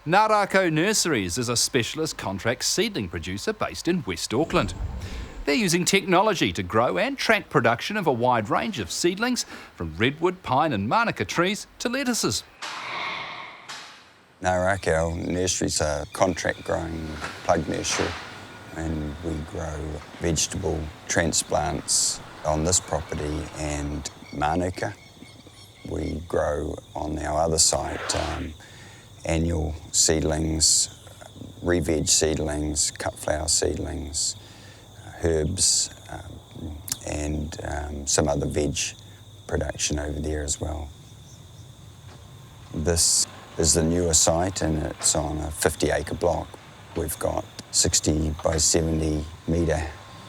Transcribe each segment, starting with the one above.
Rakau Nurseries is a specialist contract seedling producer based in West Auckland. They're using technology to grow and track production of a wide range of seedlings, from redwood, pine and manuka trees to lettuces. Rakau Nurseries are a contract growing plug nursery, and we grow vegetable transplants on this property and manuka. We grow on our other site annual seedlings, re-veg seedlings, cut flower seedlings, herbs, and some other veg production over there as well. This is the newer site, and it's on a 50-acre block. We've got 60 by 70 metre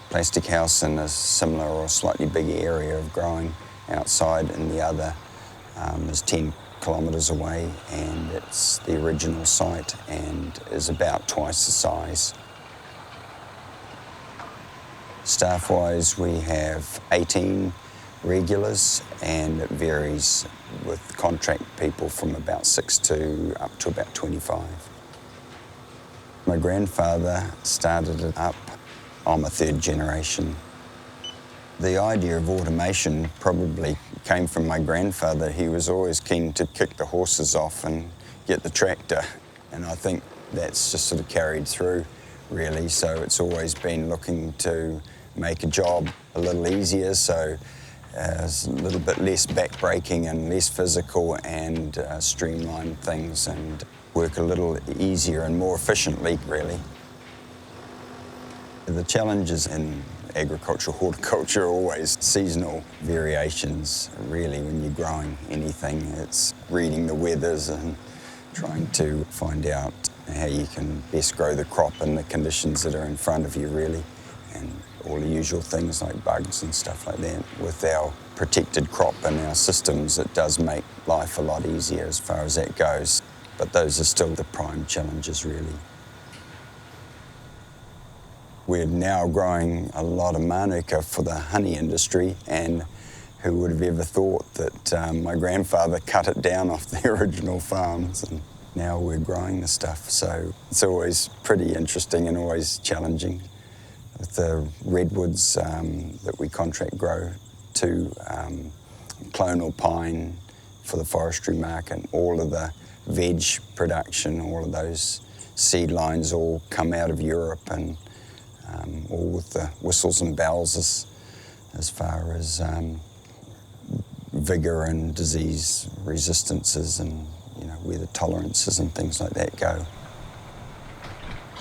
plastic house in a similar or slightly bigger area of growing outside, and the other is 10 kilometres away, and it's the original site and is about twice the size. Staff-wise, we have 18 regulars, and it varies with contract people from about 6 to up to about 25. My grandfather started it up. I'm a third generation. The idea of automation probably came from my grandfather. He was always keen to kick the horses off and get the tractor, and I think that's just sort of carried through, really. So it's always been looking to make a job a little easier, so it's a little bit less back-breaking and less physical, and streamline things and work a little easier and more efficiently, really. The challenges in agriculture, horticulture are always seasonal variations, really, when you're growing anything. It's reading the weathers and trying to find out how you can best grow the crop in the conditions that are in front of you, really, and all the usual things like bugs and stuff like that. With our protected crop and our systems, it does make life a lot easier as far as that goes, but those are still the prime challenges, really. We're now growing a lot of manuka for the honey industry, and who would have ever thought that my grandfather cut it down off the original farms, and now we're growing the stuff. So it's always pretty interesting and always challenging. With the redwoods that we contract grow to clonal pine for the forestry market, all of the veg production, all of those seed lines all come out of Europe, and all with the whistles and bells as far as vigour and disease resistances and weather tolerances and things like that go.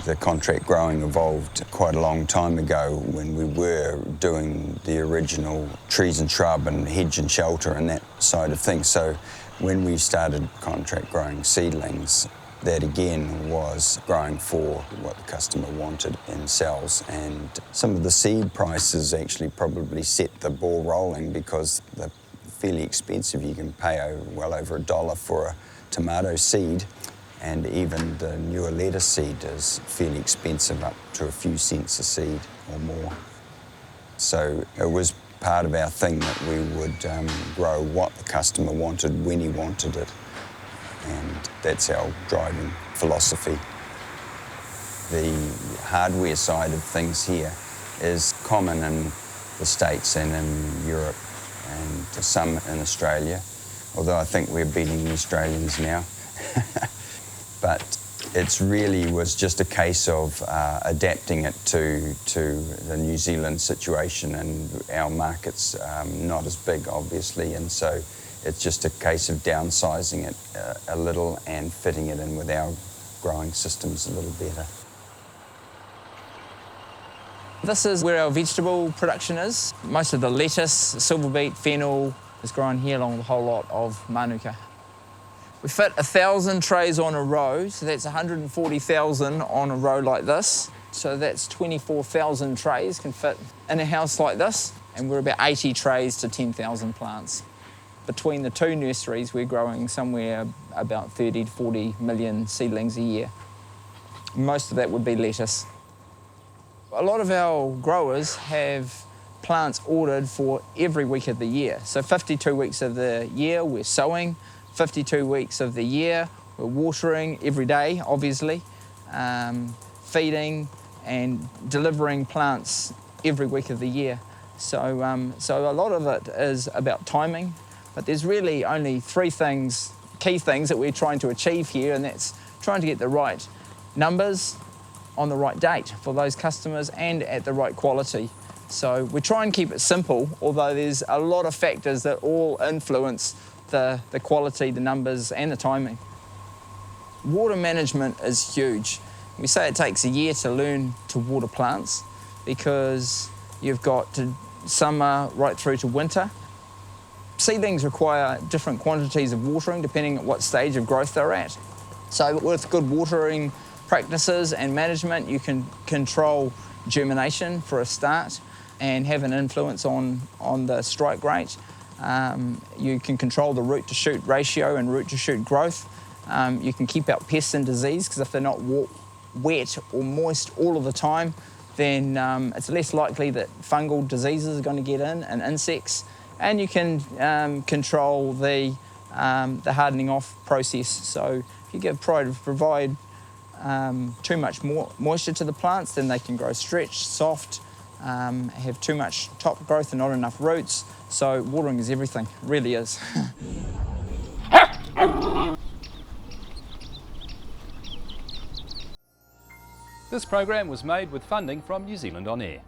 The contract growing evolved quite a long time ago when we were doing the original trees and shrub and hedge and shelter and that side of things. So when we started contract growing seedlings, that again was growing for what the customer wanted in cells, and some of the seed prices actually probably set the ball rolling, because they're fairly expensive. You can pay well over $1 for a tomato seed, and even the newer lettuce seed is fairly expensive, up to a few cents a seed or more. So it was part of our thing that we would grow what the customer wanted when he wanted it. And that's our driving philosophy. The hardware side of things here is common in the States and in Europe, and some in Australia, although I think we're beating the Australians now. But it really was just a case of adapting it to the New Zealand situation, and our market's not as big, obviously, and so it's just a case of downsizing it a little and fitting it in with our growing systems a little better. This is where our vegetable production is. Most of the lettuce, silver beet, fennel is grown here along with a whole lot of manuka. We fit 1,000 trays on a row, so that's 140,000 on a row like this. So that's 24,000 trays can fit in a house like this, and we're about 80 trays to 10,000 plants. Between the two nurseries, we're growing somewhere about 30 to 40 million seedlings a year. Most of that would be lettuce. A lot of our growers have plants ordered for every week of the year. So 52 weeks of the year we're sowing, 52 weeks of the year We're watering every day, obviously, feeding and delivering plants every week of the year. So a lot of it is about timing, but there's really only three key things that we're trying to achieve here, and that's trying to get the right numbers on the right date for those customers and at the right quality. So we try and keep it simple, although there's a lot of factors that all influence the quality, the numbers and the timing. Water management is huge. We say it takes a year to learn to water plants because you've got summer right through to winter. Seedlings require different quantities of watering depending on what stage of growth they're at. So with good watering practices and management, you can control germination for a start and have an influence on the strike rate. You can control the root to shoot ratio and root to shoot growth. You can keep out pests and disease because if they're not wet or moist all of the time, then it's less likely that fungal diseases are going to get in and insects. And you can control the hardening off process. So if you provide too much moisture to the plants, then they can grow stretched, soft, have too much top growth and not enough roots. So watering is everything, it really is. This program was made with funding from New Zealand On Air.